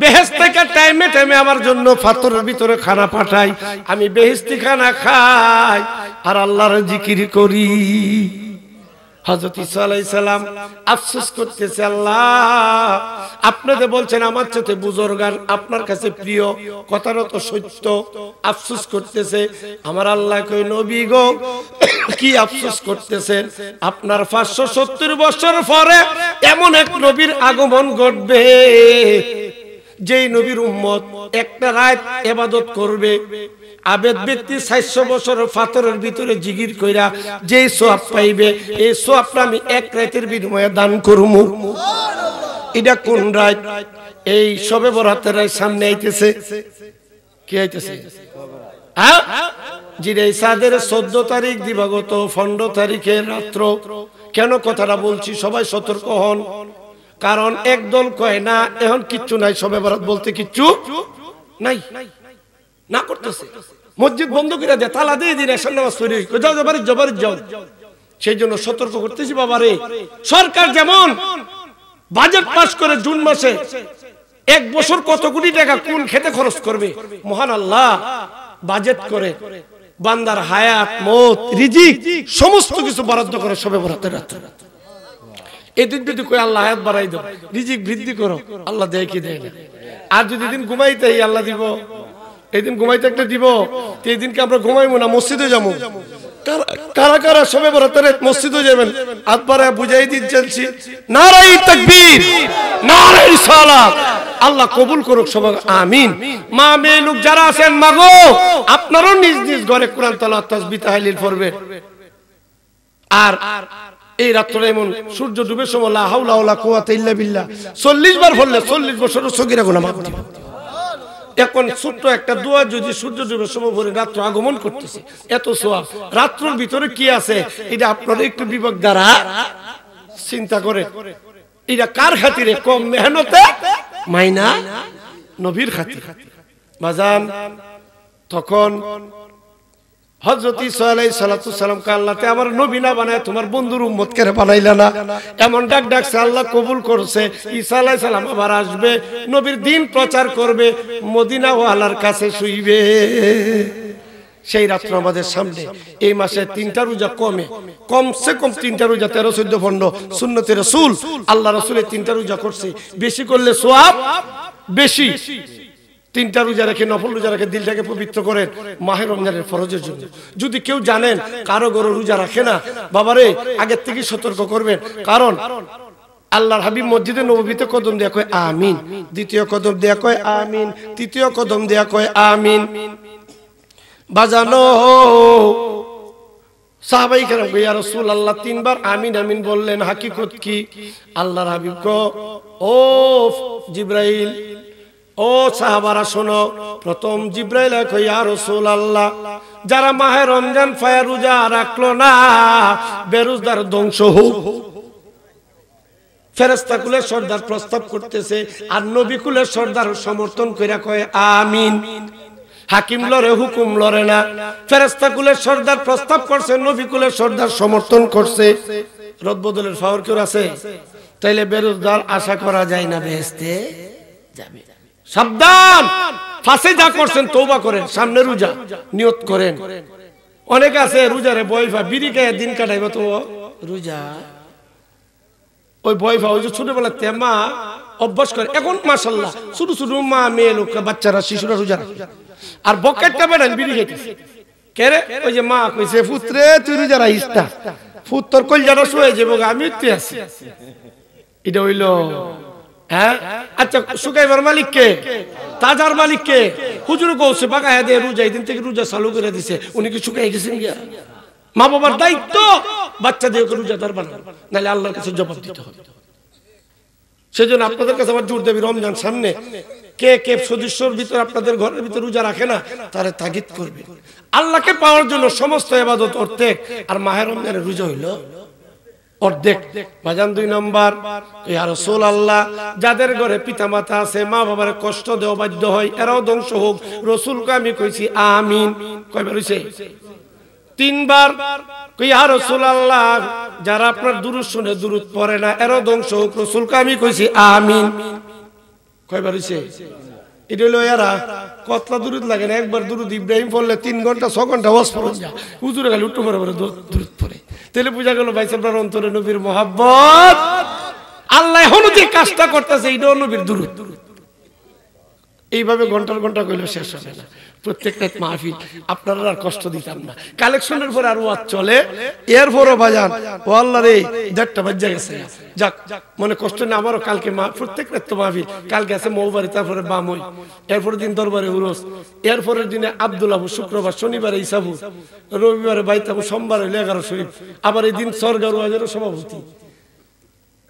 বেহেশত থেকে টাইমে টাইমে আমার জন্য পাথরের ভিতরে খানা পাঠাই, আমি বেহেশতি খানা খাই আর আল্লাহর জিকির করি। হযরত ঈসা আলাইহিস সালাম আফসোস করতেছে, আল্লাহ আপনাদের বলছেন আমার চেয়ে বুজুর্গান আপনার কাছে প্রিয়, কথাটা তো সত্য। আফসোস করতেছে, আমার আল্লাহ কই নবী গো কি আফসোস করতেছেন? আপনার 570 বছর পরে এমন এক নবীর আগমন ঘটবে যেই নবীর উম্মত একটা রাত ইবাদত করবে, আবেদ ব্যক্তি 400 বছর পাথরের ভিতরে জিগির কইরা যেই সওয়াব পাইবে, এই সওয়াবটা আমি এক রাতের বিনিময়ে দান করবো। এটা কোন রাত? এই শবে বরাতের সামনে আইতেছে। কি আইতেছে? হ্যাঁ জিরে সাদের 14 তারিখ দিবাগত 15 তারিখের রাত্র। কেন কথাটা বলছি? সবাই সতর্ক হন, কারণ একদল কয় না এখন কিচ্ছু নাই, শবে বরাত বলতে কিচ্ছু নাই, না করতেছে, মসজিদ বন্ধ করে দেয়, তালা দিয়ে দিন, এসব নামাজ পড়ি, যাও জবর যাও। সেই জন্য সতর্ক করতেছি বাবারে, সরকার যেমন বাজেট পাস করে জুন মাসে, এক বছর কত কোটি টাকা কোন খেতে খরচ করবে, মহান আল্লাহ বাজেট করে বান্দার হায়াত মত রিজিক সমস্ত কিছু বরাদ্দ করে শবে বরাতের রাতে। এই দিন যদি কই আল্লাহ হায়াত বাড়াই দাও, রিজিক বৃদ্ধি করো, আল্লাহ দেয় কি দেয় না? আর যদি দিন ঘুমাইতে আল্লাহ দিব, এই দিন ঘুমাইতে একটা দিব, এই দিনকে আমরা ঘুমাইবো না, মসজিদে যাবো। কারা কারা শবে বরাতের মসজিদে যাবেন? আতবারে বুঝাই দিচ্ছি, নারাই তাকবীর, নারাই সালাত। আল্লাহ কবুল করুক সবাই, আমিন। মা মেয়ে লোক যারা আছেন, মাগো আপনারও নিজ নিজ ঘরে কোরআন তেলাওয়াত তাসবিহ তাহলিল পড়বেন। আর এই রাত্রে এমন সূর্য ডুবে সময় লা হাওলা ওয়ালা কুওয়াতা ইল্লা বিল্লাহ 40 বার পড়লে 40 বছরের সগীরা গুনাহ মাফ হবে। এখন ছোট্ট একটা দোয়া যদি সূর্য ডুবে সময় পড়ে রাত্র আগমন করতেছে, এত সওয়াব, রাত্রের ভিতরে কি আছে এটা আপনারা একটু বিবেক দ্বারা চিন্তা করে, এটা কার খাতিরে? কম মেহনতে মাইনা নবীর খাতিরে। বাজান তখন হযরত ঈসা আলাইহিস সালাতু সালাম কে আল্লাহ তে আমার নবী না বানায় তোমার বন্ধুর উম্মত করে বানাইলা না, এমন ডাক ডাকছে, আল্লাহ কবুল করছে। ঈসা আলাইহিস সালাম আবার আসবে, নবীর দ্বীন প্রচার করবে, মদিনা ওয়ালার কাছে শুইবে। সেই রাত্র আমাদের সামনে। এই মাসে 3টা রোজা কমসে কম 3টা রোজা 13, 14, 15 সুন্নতে রাসূল, আল্লাহ রাসূলের 3টা রোজা করছে, বেশি করলে সওয়াব বেশি। 3টা রোজা রেখে, নফল রোজা রেখে দিলটাকে পবিত্র করেন মাহে রমজানের ফরজের জন্য। যদি কেউ জানেন কারো ঘরে রোজা রাখে না, বাবারে আগের থেকে সতর্ক করবেন, কারণ আল্লাহর হাবিব মসজিদে নববীতে কদম দেয়া কয় আমিন, দ্বিতীয় কদম দেয়া কয় আমিন, তৃতীয় কদম দেয়া কয় আমিন। বাজানো সাহাবায়ে কেরাম ইয়া রাসূলুল্লাহ 3 বার আমিন আমিন বললেন, হাকিকত কি? আল্লাহর হাবিব কো ও জিবরাইল, ও সাহাবারা শোনো, প্রথম জিবরাইল কয় ইয়া রাসূলুল্লাহ যারা মাহে রমজান ফায়া রোজা রাখলো না বেরোজগার ধ্বংস হোক। ফেরেশতা কুলের সর্দার প্রস্তাব করতেছে, আর নবী কুলের সর্দার সমর্থন কইরা কয় আমিন। হাকিম লড়ে, হুকুম লড়ে না। ফেরেশতা কুলের সর্দার প্রস্তাব করছে, নবী কুলের সর্দার সমর্থন করছে। রদবদলের ফাওয়ার কেউ আছে? তাইলে বেরোজগার আশা করা যায় না বেহেশতে যাবে। সাবধান, ফাঁসে যা করছেন তওবা করেন, সামনে রোজা নিয়ত করেন। অনেক আছে রোজারে বয়ফা বিড়ি খেয়ে দিন কাটাইব, তো রোজা ওই বয়ফা ওই যে ছোটবেলা তেমা অভ্যাস করে। এখন মাশাআল্লাহ ছোট ছোট মা মেয়ে লোক বাচ্চারা শিশুরা রোজা রাখে, আর বকেটটা বেড়ান বিড়ি খাইতেছে। কে রে? ওই যে মা কইছে পুত্রে তুই রোজা রাখিস না, পুত তোর কলজাটা শুয়ে যাবো, আমি তো আছি। এটা হইল হ্যাঁ? আচ্ছা শুকাইবার মালিক কে? তাজার মালিক কে? হুজুর কৌছে বাগায় দিয়ে রোজা, এই দিন থেকে রোজা চালু করে দিছে, উনি কি শুকাই গেছেন গিয়া? মা বাবার দায়িত্ব বাচ্চা দিয়ে রোজাদার বানানো, নাহলে আল্লাহর কাছে জবাব দিতে হবে। সেজন্য আপনাদের কাছে আমার জোর দেবী, রমজান সামনে, কে কে সদস্যর ভিতর আপনাদের ঘরের ভিতর রোজা রাখে না তারে তাগিদ করবে। আল্লাহকে পাওয়ার জন্য সমস্ত ইবাদত অর্ধেক, আর মাহে রমজানের রোজা হইল অর্ধেক। বাজান 2 নম্বর, ইয়া রাসূলুল্লাহ যাদের ঘরে পিতামাতা আছে, মা বাবার কষ্ট দেওয়া বাধ্য হয়, এরাও ধ্বংস হোক। রাসূলকে আমি কইছি আমিন। কয়বার হইছে? 3 বার। ইয়া রাসূলুল্লাহ যারা আপনার দুরূদ শুনে দুরূদ পড়ে না, এরাও ধ্বংস হোক। রাসূলকে আমি কইছি আমিন। কয়বার হইছে? এটা হলো এরা কতলা দুরূদ লাগে না। একবার দুরূদ ইব্রাহিম পড়লে 3 ঘন্টা 6 ঘন্টা ওয়াজ পড়ে যা, হুজুরে খালি উঠতে পারে দুরূদ পড়ে। তাহলে বুঝা গেল ভাই আপনার অন্তরে নবীর মোহাব্বত। আল্লাহ এখনো যে কাজটা করতেছে এইটাও নবীর দুরূদ। এইভাবে ঘন্টার ঘন্টা কইলে শেষ হবে না। প্রত্যেক রাত মাহফিল, আপনারা আর কষ্ট দিতাম না। কালেকশনের পরে আর ওয়াজ চলে, এরপরও বাজান ও আল্লাহ রে 1:30 বাজে গেছে। যাক মনে কষ্ট না আমারও। কালকে প্রত্যেক রাত তো মাহফিল, কালকে আছে মৌবাড়ি, তারপরে বামই, এরপরের দিন দরবারে উরস, এরপরের দিনে আব্দুল আবু, শুক্রবার, শনিবারে ইসাবু, রবিবারে বাইতাবু, সোমবারে লেগারো শরীফ, আবার এই দিন সরগার ওয়াজেরও সভাপতি।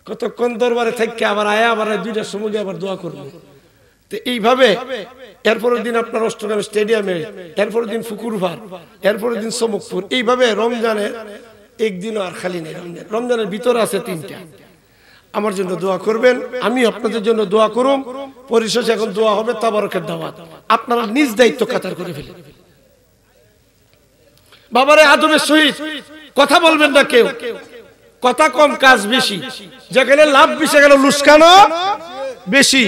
কতক্ষণ দরবারে থেকে আবার আয়া আবার 2টার সময় আবার দোয়া করবো। এইভাবে এরপরের দিন আপনার অষ্টগ্রাম স্টেডিয়ামে, এরপরের দিন ফুকুরভার, এরপরের দিন সমকপুর। এইভাবে রমজানের একদিনও আর খালি নেই। রমজানের ভিতরে আছে 3টা। আমার জন্য দোয়া করবেন, আমি আপনাদের জন্য দোয়া করুম। পরিশেষে এখন দোয়া হবে তাবারকের দাওয়াত। আপনারা নিজ দায়িত্ব কাতার করে ফেলেন। বাবারে আদবের সহিত কথা বলবেন না কেউ। কথা কম, কাজ বেশি। যেখানে লাভ বেশি গেল লুস্কানো বেশি।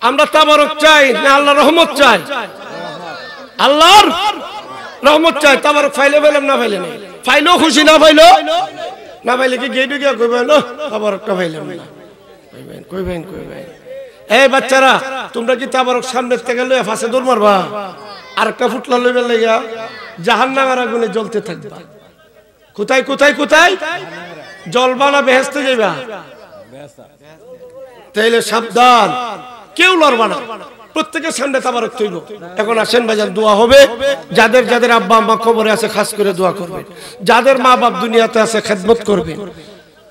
আমরা তাবারক চাই না আল্লাহর রহমত চাই? আল্লাহর রহমত চাই। তাবারক ফাইলে পেলাম না ফাইলে না, ফাইলেও খুশি, না ফাইলেও না ফাইলে কি গেটে গিয়া কইবেন তাবারকটা ফাইলাম না, কইবেন। এই বাচ্চারা, তোমরা কি তাবারক সামনের থেকে লইয়া ফাঁসে দৌড় মারবা? আরেকটা ফুটলা লইবার লাগা জাহান্নামের আগুনে জ্বলতে থাকবা। কোথায় কোথায় কোথায় জ্বলবা না বেহেশতে যাইবা? তাইলে সাবধান, কেউ লড়বা না, প্রত্যেকের সামনে তাবারক তৈব। এখন আসেন ভাইজান, দোয়া হবে। যাদের যাদের আব্বা আম্মা কবরে আছে খাস করে দোয়া করবেন। যাদের মা বাপ দুনিয়াতে আছে খেদমত করবেন।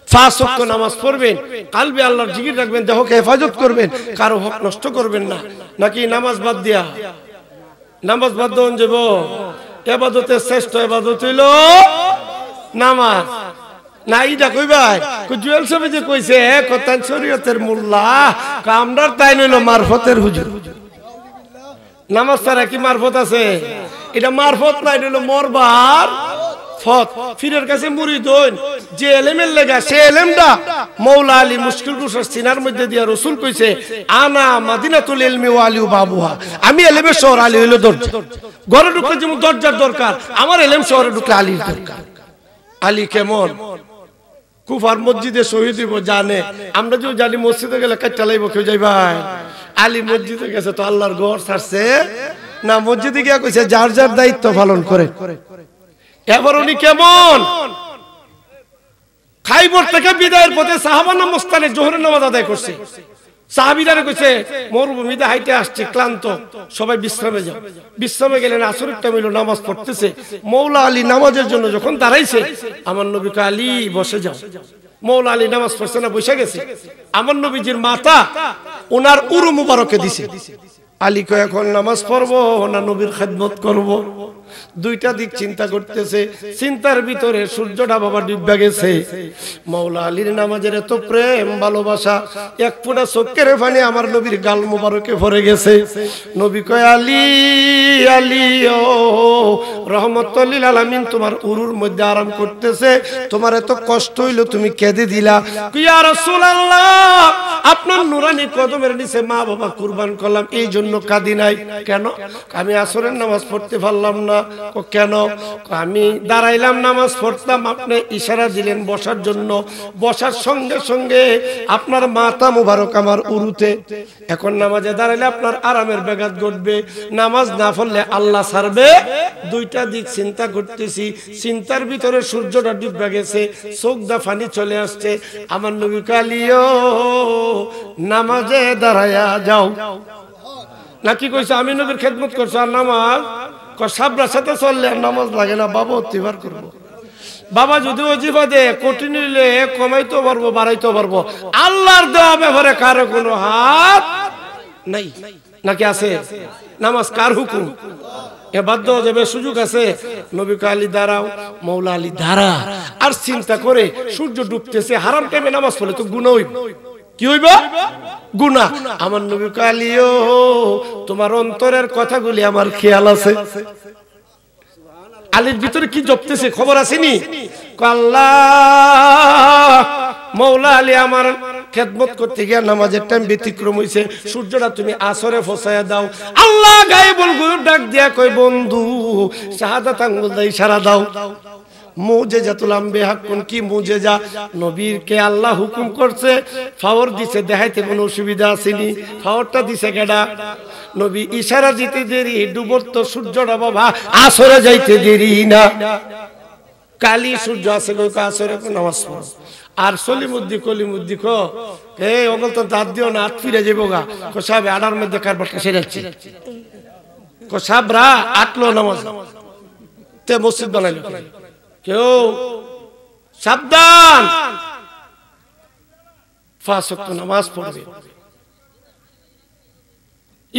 5 ওয়াক্ত নামাজ পড়বেন, কালবে আল্লাহর জিকির রাখবেন, দেহকে হেফাজত করবেন, কারো হক নষ্ট করবেন না। নাকি নামাজ বাদ দিয়া, নামাজ বাদ দেন যাব? ইবাদতের শ্রেষ্ঠ ইবাদত হইল নামাজ। না ইটা কইবাই জুয়েল সাহেব যে কইছে কথান শরীয়তের মোল্লা, কামদার তাই নইল মারফতের হুজুর। নামাজ ছাড়া কি মারফত আছে? এটা মারফত নাই, নইল মরবার ফত। ফিরের কাছে মুরিদ হইন, যে এলেমের লেগা সে এলেমটা মৌলা আলী মুশকিল কুশার সিনার মধ্যে দিয়া রাসূল কইছে, আনা মাদিনাতুল ইলমি ওয়া আলী বাবুহা। আমি এলেমের শহর, আলী হইল দরজা। ঘরে ঢুকলে যেমন দরজার দরকার, আমার এলেম শহরে ঢুকলে আলীর দরকার। আলী কেমন? কুফার মসজিদে শহীদ হইব জানে। আমরা যদি জানি মসজিদে গেলে কাটটা লাইব, কেউ যাই ভাই? আলী মসজিদে গেছে তো আল্লাহর ঘর ছাড়ছে না, মসজিদে গিয়া কইছে যার যার দায়িত্ব পালন করে। এবার উনি কেমন? খাইবর থেকে বিদায়ের পথে সাহাবা নামস্থানে জোহরের নামাজ আদায় করছে। সাহাবীরা কইছে মরুভূমিতে হাইটে আসছে, ক্লান্ত, সবাই বিশ্রামে যাও। বিশ্রামে গেলেন, আসরের টাইম হইল, নামাজ পড়তেছে। মৌলা আলী নামাজের জন্য যখন দাঁড়াইছে, আমার নবী কয় আলী বসে যাও। মৌলা আলী নামাজ পড়ছে না, বসে গেছে। আমার নবীজির মাথা ওনার উরু মুবারকে দিছে। আলী কয় এখন নামাজ পড়বো না নবীর খেদমত করব? দুইটা দিক চিন্তা করতেছে। চিন্তার ভিতরে সূর্যটা বাবা ডুবে গেছে। মৌলা আলীর নামাজের এত প্রেম ভালোবাসা, এক ফোঁটা চোখের পানি আমার নবীর গাল মুবারকে ভরে গেছে। নবী কয় আলী আলী ও রহমতুল লিল আলামিন, তোমার উরুর মধ্যে আরাম করতেছে, তোমার এত কষ্ট হইল, তুমি কেঁদে দিলা। ইয়া রাসূলুল্লাহ, আপনার নুরানি কদমের নিচে মা বাবা কুরবান করলাম, এই জন্য কাঁদি নাই। কেন? আমি আসরের নামাজ পড়তে পারলাম না। কেন? আমি দাঁড়াইলাম নামাজ পড়তাম, আপনি ইশারা দিলেন বসার জন্য, বসার সঙ্গে সঙ্গে আপনার মাথা মুবারক আমার উরুতে। এখন নামাজে দাঁড়াইলে আপনার আরামের ব্যাঘাত ঘটবে, নামাজ না পড়লে আল্লাহ ছাড়বে। দুইটা দিক চিন্তা করতেছি, চিন্তার ভিতরে সূর্যটা ডুবে গেছে, চোখ দা পানি চলে আসছে। আমার নবী কালিও নামাজে দাঁড়ায়া যাও। নাকি কইছে আমি নবীর খেদমত করছি আর নামাজ সাবরার সাথে চললে আর নামাজ লাগে না, বাবা অতিবার করবো। বাবা যদি ওজিফা দে কঠিন নিলে কমাইতে পারবো, বাড়াইতে পারবো, আল্লাহর দেওয়া ব্যাপারে কারো কোনো হাত নাই। নাকি আছে? নামাজ কার হুকুম? এ বাধ্য যাবে, সুযোগ আছে। নবী আলী দাঁড়াও, মৌলা আলী দাঁড়া। আর চিন্তা করে সূর্য ডুবতেছে, হারাম টাইমে নামাজ পড়লে তো গুনাহ হইব। কি হইব? গুনাহ। আমার নবী কালিও তোমার অন্তরের কথাগুলি আমার খেয়াল আছে। আলীর ভিতরে কি জপতেছে খবর আসেনি? আল্লাহ মৌলা আলী আমার খেদমত করতে গিয়ে নামাজের টাইম ব্যতিক্রম হইছে, সূর্যটা তুমি আসরে ফসায়া দাও। আল্লাহ গায়েবুল গায়ব ডাক দিয়া কই বন্ধু শাহাদাত আঙ্গুল দাও, ইশারা দাও। মুজিজাতুল আম্বিয়া কোন কি মুজিজা, নবীর কে আল্লাহ হুকুম করছে, ফাওয়ার দিছে, দেখাইতে কোনো অসুবিধা আসেনি। ফাওয়ারটা দিছে কেডা? নবী ইশারা দিতে দেরি, ডুবন্ত সূর্যটা বাবা আসরে যাইতে দেরি না, কালি সূর্য আছে কই আসরে কোন নামাজ পড়ো। আর সলিমুদ্দি কলিমুদ্দি কো এই ওগল তো দাঁত দিও না, হাত ফিরে যাবো গা। কো সাহেব আডার মধ্যে কারবার কেসে যাচ্ছে, কো সাবরা আটলো নামাজ তে মসজিদ বানাইলো কেউ। সাবধান, 5 ওয়াক্ত নামাজ পড়বে।